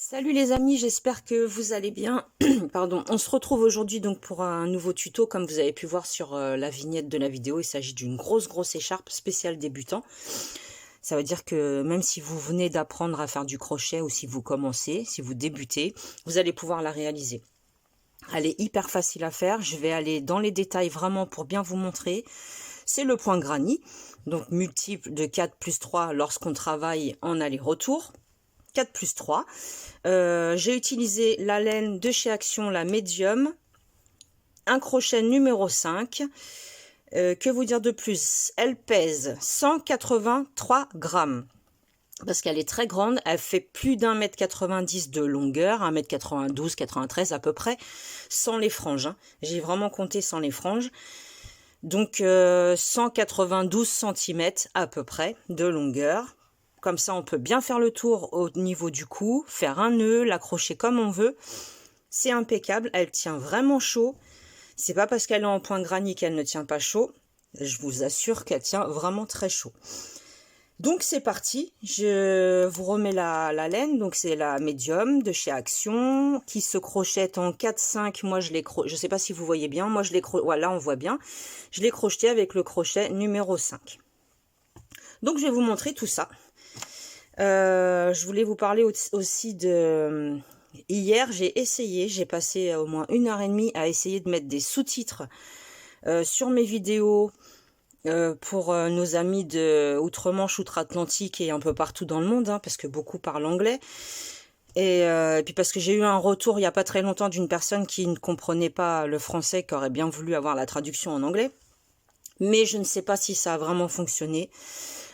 Salut les amis, j'espère que vous allez bien. Pardon, on se retrouve aujourd'hui donc pour un nouveau tuto. Comme vous avez pu voir sur la vignette de la vidéo, il s'agit d'une grosse écharpe spéciale débutant. Ça veut dire que même si vous venez d'apprendre à faire du crochet ou si vous commencez, si vous débutez, vous allez pouvoir la réaliser. Elle est hyper facile à faire. Je vais aller dans les détails vraiment pour bien vous montrer. C'est le point granny, donc multiple de 4 plus 3 lorsqu'on travaille en aller-retour. 4 plus 3. J'ai utilisé la laine de chez Action, la médium, un crochet numéro 5. Que vous dire de plus? Elle pèse 183 grammes. Parce qu'elle est très grande, elle fait plus d'1,90 m de longueur, 1,92 m, 93 à peu près, sans les franges. J'ai vraiment compté sans les franges. Donc 192 cm à peu près de longueur. Comme ça, on peut bien faire le tour au niveau du cou, faire un nœud, l'accrocher comme on veut. C'est impeccable, elle tient vraiment chaud. C'est pas parce qu'elle est en point granny qu'elle ne tient pas chaud. Je vous assure qu'elle tient vraiment très chaud. Donc c'est parti, je vous remets la laine. Donc c'est la médium de chez Action qui se crochette en 4-5. Moi je l'ai je sais pas si vous voyez bien, moi je l'ai voilà, on voit bien. Je l'ai crocheté avec le crochet numéro 5. Donc je vais vous montrer tout ça. Je voulais vous parler aussi de... Hier, j'ai passé au moins 1h30 à essayer de mettre des sous-titres sur mes vidéos pour nos amis de Outre-Manche, Outre-Atlantique et un peu partout dans le monde, parce que beaucoup parlent anglais. Et puis parce que j'ai eu un retour il n'y a pas très longtemps d'une personne qui ne comprenait pas le français, qui aurait bien voulu avoir la traduction en anglais. Mais je ne sais pas si ça a vraiment fonctionné.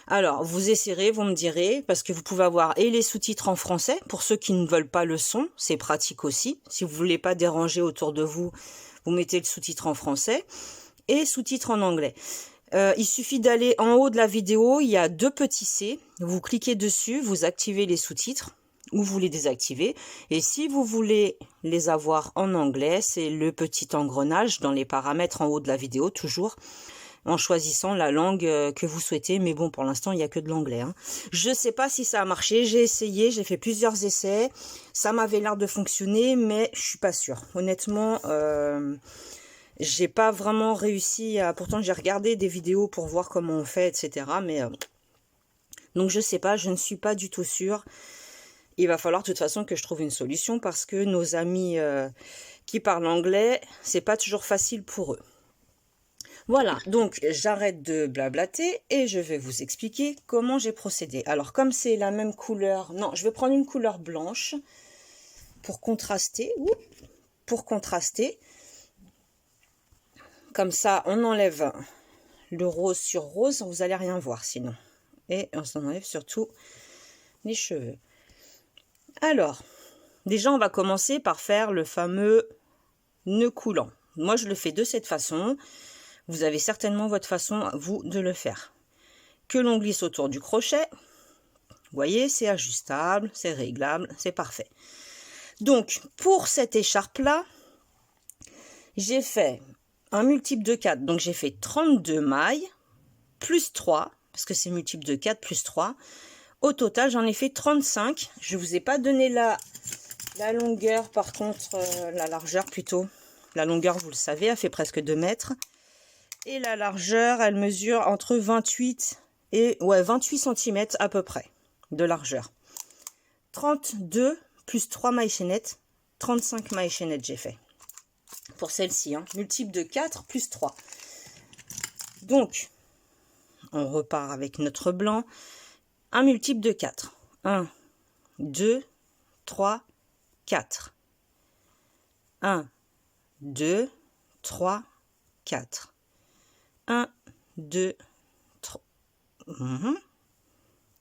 Alors, vous essayerez, vous me direz, parce que vous pouvez avoir et les sous-titres en français, pour ceux qui ne veulent pas le son, c'est pratique aussi. Si vous ne voulez pas déranger autour de vous, vous mettez le sous-titre en français et sous-titres en anglais. Il suffit d'aller en haut de la vidéo, il y a 2 petits C, vous cliquez dessus, vous activez les sous-titres, ou vous les désactivez. Et si vous voulez les avoir en anglais, c'est le petit engrenage dans les paramètres en haut de la vidéo, toujours, en choisissant la langue que vous souhaitez. Mais bon, pour l'instant, il n'y a que de l'anglais. Je ne sais pas si ça a marché. J'ai essayé, j'ai fait plusieurs essais. Ça m'avait l'air de fonctionner, mais je suis pas sûre. Honnêtement, j'ai pas vraiment réussi à... Pourtant, j'ai regardé des vidéos pour voir comment on fait, etc. Mais donc, je sais pas, je ne suis pas du tout sûre. Il va falloir de toute façon que je trouve une solution parce que nos amis qui parlent anglais, c'est pas toujours facile pour eux. Voilà, donc j'arrête de blablater et je vais vous expliquer comment j'ai procédé. Alors comme c'est la même couleur, non, je vais prendre une couleur blanche pour contraster. Comme ça, on enlève le rose sur rose, vous n'allez rien voir sinon. Et on s'en enlève surtout les cheveux. Alors, déjà on va commencer par faire le fameux nœud coulant. Moi je le fais de cette façon. Vous avez certainement votre façon, vous, de le faire. Que l'on glisse autour du crochet. Vous voyez, c'est ajustable, c'est réglable, c'est parfait. Donc, pour cette écharpe-là, j'ai fait un multiple de 4. Donc, j'ai fait 32 mailles, plus 3, parce que c'est multiple de 4, plus 3. Au total, j'en ai fait 35. Je ne vous ai pas donné la longueur, par contre, la largeur plutôt. La longueur, vous le savez, elle fait presque 2 mètres. Et la largeur, elle mesure entre 28 et 28 cm à peu près de largeur. 32 plus 3 mailles chaînettes, 35 mailles chaînettes j'ai fait. Pour celle-ci, multiple de 4 plus 3. Donc, on repart avec notre blanc. Un multiple de 4. 1, 2, 3, 4. 1, 2, 3, 4. 1, 2,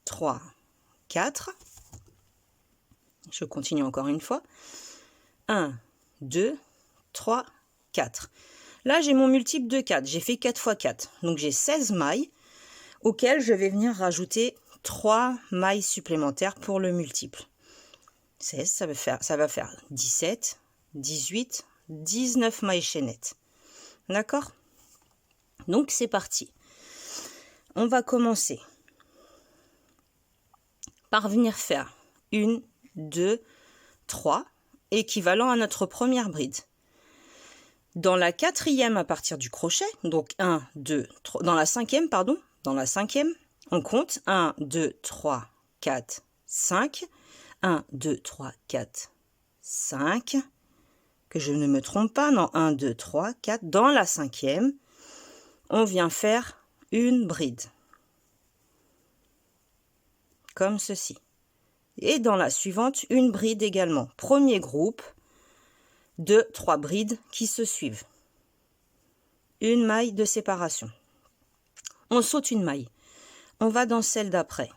3, 4. Je continue encore une fois. 1, 2, 3, 4. Là, j'ai mon multiple de 4. J'ai fait 4 x 4. Donc, j'ai 16 mailles auxquelles je vais venir rajouter 3 mailles supplémentaires pour le multiple. 16, ça va faire 17, 18, 19 mailles chaînettes. D'accord ? Donc, c'est parti. On va commencer par venir faire 1, 2, 3, équivalent à notre première bride. Dans la quatrième à partir du crochet, donc 1, 2, 3, dans la cinquième, on compte 1, 2, 3, 4, 5, 1, 2, 3, 4, 5, que je ne me trompe pas, non, 1, 2, 3, 4, dans la cinquième, on vient faire une bride, comme ceci. Et dans la suivante, une bride également. Premier groupe de 3 brides qui se suivent. Une maille de séparation. On saute une maille. On va dans celle d'après.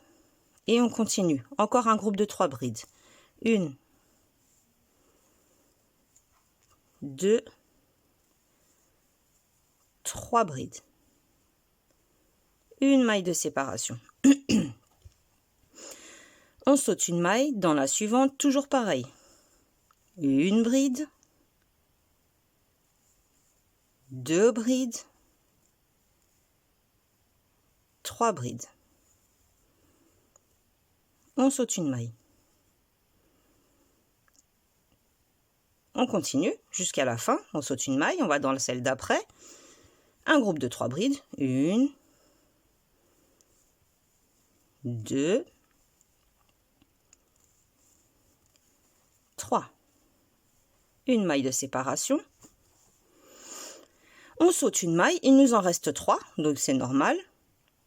Et on continue. Encore un groupe de 3 brides. 1, 2, 3 brides. Une maille de séparation. On saute une maille. Dans la suivante, toujours pareil. Une bride. 2 brides. 3 brides. On saute une maille. On continue jusqu'à la fin. On saute une maille. On va dans celle d'après. Un groupe de 3 brides. 1, 2, 3. Une maille de séparation. On saute une maille. Il nous en reste 3. Donc c'est normal.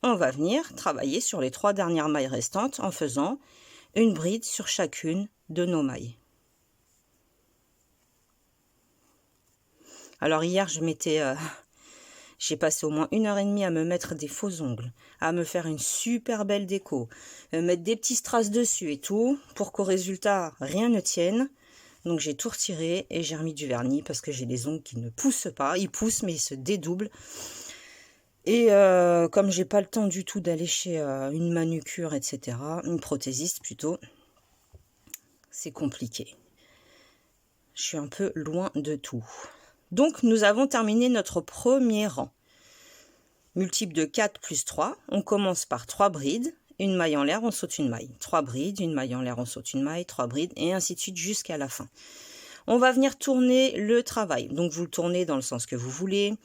On va venir travailler sur les 3 dernières mailles restantes en faisant une bride sur chacune de nos mailles. Alors hier, j'ai passé au moins 1h30 à me mettre des faux ongles, à me faire une super belle déco, mettre des petits strass dessus et tout, pour qu'au résultat, rien ne tienne. Donc j'ai tout retiré et j'ai remis du vernis parce que j'ai des ongles qui ne poussent pas. Ils poussent mais ils se dédoublent. Et comme j'ai pas le temps du tout d'aller chez une manucure, etc., une prothésiste plutôt, c'est compliqué. Je suis un peu loin de tout. Donc nous avons terminé notre premier rang. Multiple de 4 plus 3, on commence par 3 brides, une maille en l'air, on saute une maille. 3 brides, une maille en l'air, on saute une maille, 3 brides, et ainsi de suite jusqu'à la fin. On va venir tourner le travail. Donc vous le tournez dans le sens que vous voulez.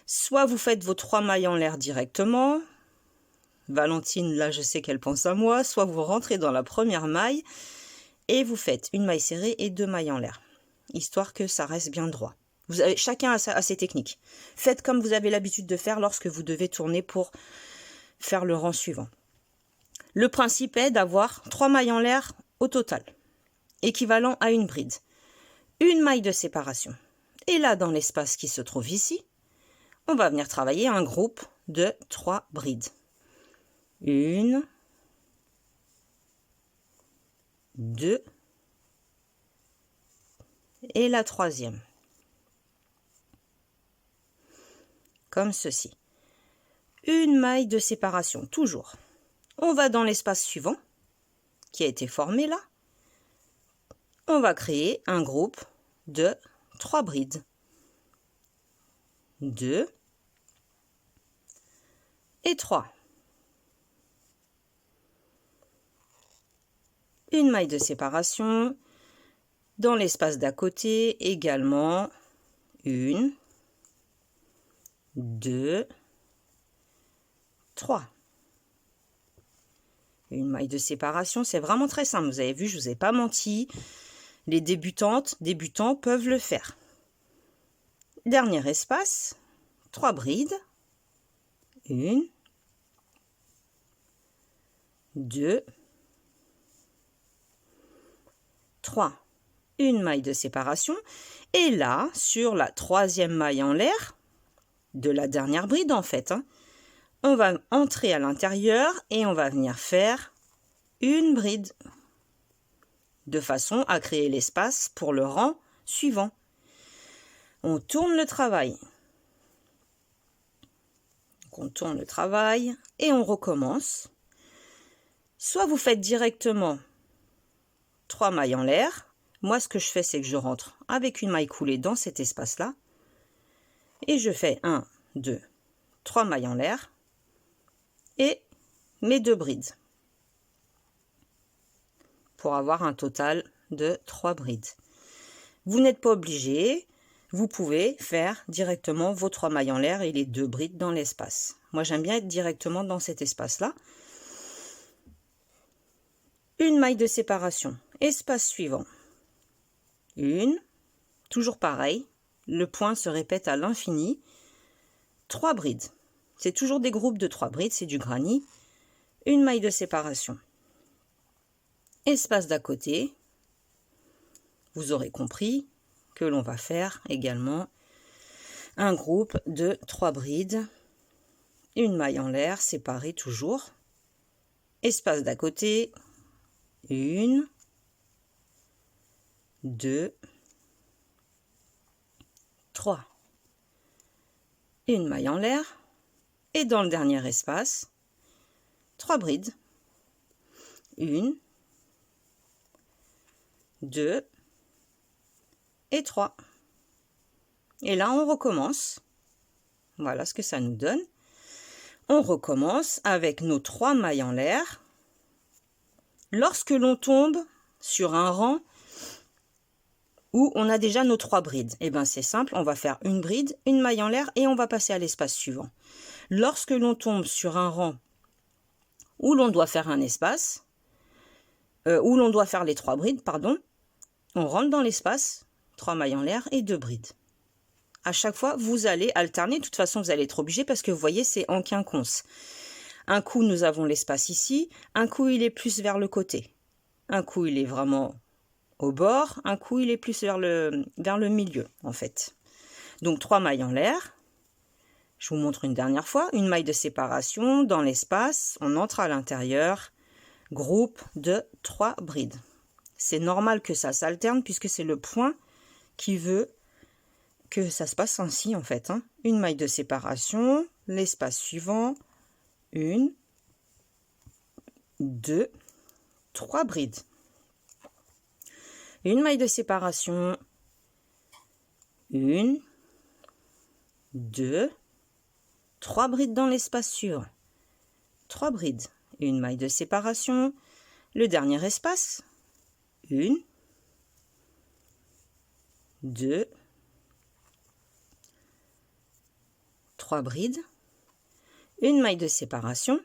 Soit vous faites vos 3 mailles en l'air directement. Valentine, là, je sais qu'elle pense à moi. Soit vous rentrez dans la première maille et vous faites une maille serrée et 2 mailles en l'air. Histoire que ça reste bien droit. Chacun a ses techniques. Faites comme vous avez l'habitude de faire lorsque vous devez tourner pour faire le rang suivant. Le principe est d'avoir 3 mailles en l'air au total, équivalent à une bride. Une maille de séparation. Et là, dans l'espace qui se trouve ici, on va venir travailler un groupe de 3 brides. 1, 2 et la troisième. Comme ceci. Une maille de séparation, toujours. On va dans l'espace suivant, qui a été formé là. On va créer un groupe de 3 brides. 2 et 3. Une maille de séparation. Dans l'espace d'à côté, également 1, 2, 3. Une maille de séparation, c'est vraiment très simple. Vous avez vu, je ne vous ai pas menti. Les débutants peuvent le faire. Dernier espace, 3 brides. 1, 2, 3. Une maille de séparation. Et là, sur la troisième maille en l'air, de la dernière bride en fait, on va entrer à l'intérieur et on va venir faire une bride de façon à créer l'espace pour le rang suivant. On tourne le travail. Donc on tourne le travail et on recommence. Soit vous faites directement 3 mailles en l'air. Moi, ce que je fais, c'est que je rentre avec une maille coulée dans cet espace-là. Et je fais 1, 2, 3 mailles en l'air. Et mes 2 brides. Pour avoir un total de 3 brides. Vous n'êtes pas obligé, vous pouvez faire directement vos 3 mailles en l'air et les 2 brides dans l'espace. Moi, j'aime bien être directement dans cet espace-là. Une maille de séparation, espace suivant. Une, toujours pareil, le point se répète à l'infini. 3 brides. C'est toujours des groupes de 3 brides, c'est du granit. Une maille de séparation. Espace d'à côté. Vous aurez compris que l'on va faire également un groupe de 3 brides. Une maille en l'air, séparée toujours. Espace d'à côté. 1, 2, 3. Une maille en l'air. Et dans le dernier espace, 3 brides. 1, 2 et 3. Et là, on recommence. Voilà ce que ça nous donne. On recommence avec nos 3 mailles en l'air. Lorsque l'on tombe sur un rang où on a déjà nos 3 brides, et bien c'est simple, on va faire une bride, une maille en l'air et on va passer à l'espace suivant. Lorsque l'on tombe sur un rang où l'on doit faire un espace, où l'on doit faire les 3 brides, pardon, on rentre dans l'espace, 3 mailles en l'air et 2 brides. À chaque fois, vous allez alterner. De toute façon, vous allez être obligé parce que vous voyez, c'est en quinconce. Un coup, nous avons l'espace ici. Un coup, il est plus vers le côté. Un coup, il est vraiment au bord. Un coup, il est plus vers le milieu, en fait. Donc, 3 mailles en l'air. Je vous montre une dernière fois. Une maille de séparation dans l'espace. On entre à l'intérieur. Groupe de 3 brides. C'est normal que ça s'alterne puisque c'est le point qui veut que ça se passe ainsi en fait. Une maille de séparation, l'espace suivant, 1, 2, 3 brides. Une maille de séparation, 1, 2, 3 brides dans l'espace suivant. 3 brides, une maille de séparation, le dernier espace, 1, 2, 3 brides, une maille de séparation.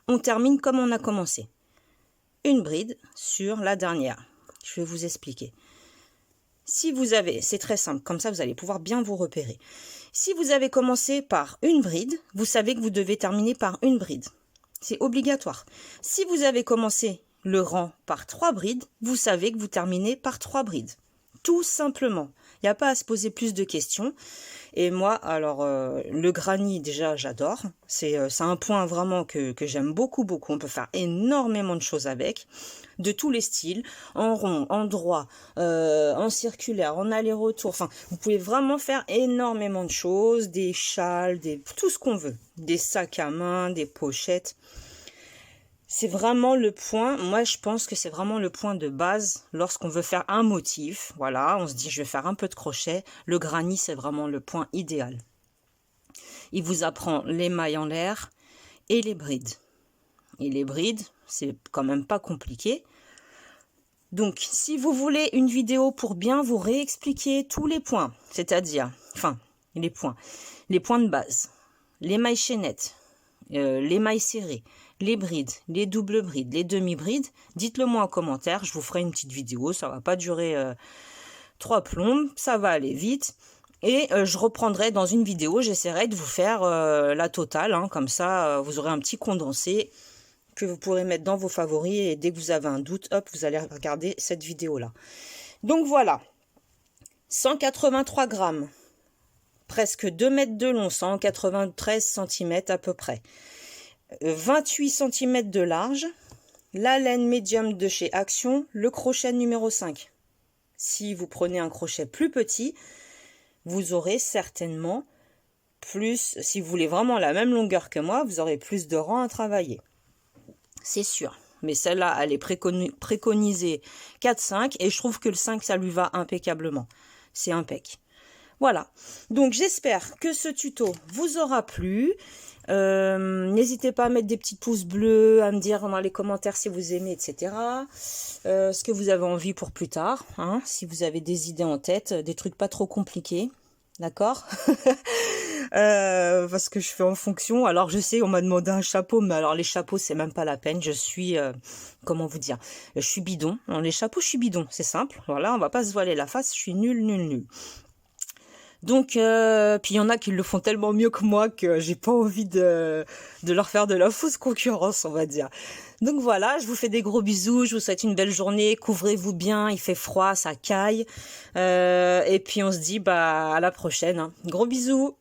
On termine comme on a commencé. Une bride sur la dernière. Je vais vous expliquer. Si vous avez, c'est très simple, comme ça vous allez pouvoir bien vous repérer. Si vous avez commencé par une bride, vous savez que vous devez terminer par une bride. C'est obligatoire. Si vous avez commencé le rang par 3 brides, vous savez que vous terminez par 3 brides. Tout simplement. Il n'y a pas à se poser plus de questions. Et moi, alors, le granit, déjà, j'adore. C'est un point vraiment que j'aime beaucoup, beaucoup. On peut faire énormément de choses avec, de tous les styles, en rond, en droit, en circulaire, en aller-retour. Enfin, vous pouvez vraiment faire énormément de choses, des châles, tout ce qu'on veut. Des sacs à main, des pochettes. C'est vraiment le point, moi je pense que c'est vraiment le point de base lorsqu'on veut faire un motif. Voilà, on se dit je vais faire un peu de crochet. Le granit, c'est vraiment le point idéal. Il vous apprend les mailles en l'air et les brides. Et les brides, c'est quand même pas compliqué. Donc, si vous voulez une vidéo pour bien vous réexpliquer tous les points, c'est-à-dire, les points de base, les mailles chaînettes, les mailles serrées, les brides, les doubles brides, les demi-brides, dites-le moi en commentaire, je vous ferai une petite vidéo, ça va pas durer 3 plombes, ça va aller vite. Et je reprendrai dans une vidéo, j'essaierai de vous faire la totale, comme ça vous aurez un petit condensé que vous pourrez mettre dans vos favoris et dès que vous avez un doute, hop, vous allez regarder cette vidéo-là. Donc voilà, 183 grammes, presque 2 mètres de long, 193 cm à peu près. 28 cm de large, la laine médium de chez Action, le crochet numéro 5. Si vous prenez un crochet plus petit, vous aurez certainement plus, si vous voulez vraiment la même longueur que moi, vous aurez plus de rangs à travailler. C'est sûr. Mais celle-là, elle est préconisée 4-5 et je trouve que le 5, ça lui va impeccablement. C'est impec. Voilà, donc j'espère que ce tuto vous aura plu. N'hésitez pas à mettre des petits pouces bleus, à me dire dans les commentaires si vous aimez, etc. Ce que vous avez envie pour plus tard, hein, si vous avez des idées en tête, des trucs pas trop compliqués, d'accord. Parce que je fais en fonction. Alors je sais, on m'a demandé un chapeau, mais alors les chapeaux, c'est même pas la peine. Je suis, comment vous dire, je suis bidon. Dans les chapeaux, je suis bidon, c'est simple. Voilà, on va pas se voiler la face, je suis nulle. Donc, puis il y en a qui le font tellement mieux que moi que j'ai pas envie de leur faire de la fausse concurrence, on va dire. Donc voilà, je vous fais des gros bisous, je vous souhaite une belle journée, couvrez-vous bien, il fait froid, ça caille. Et puis on se dit bah à la prochaine, hein. Gros bisous.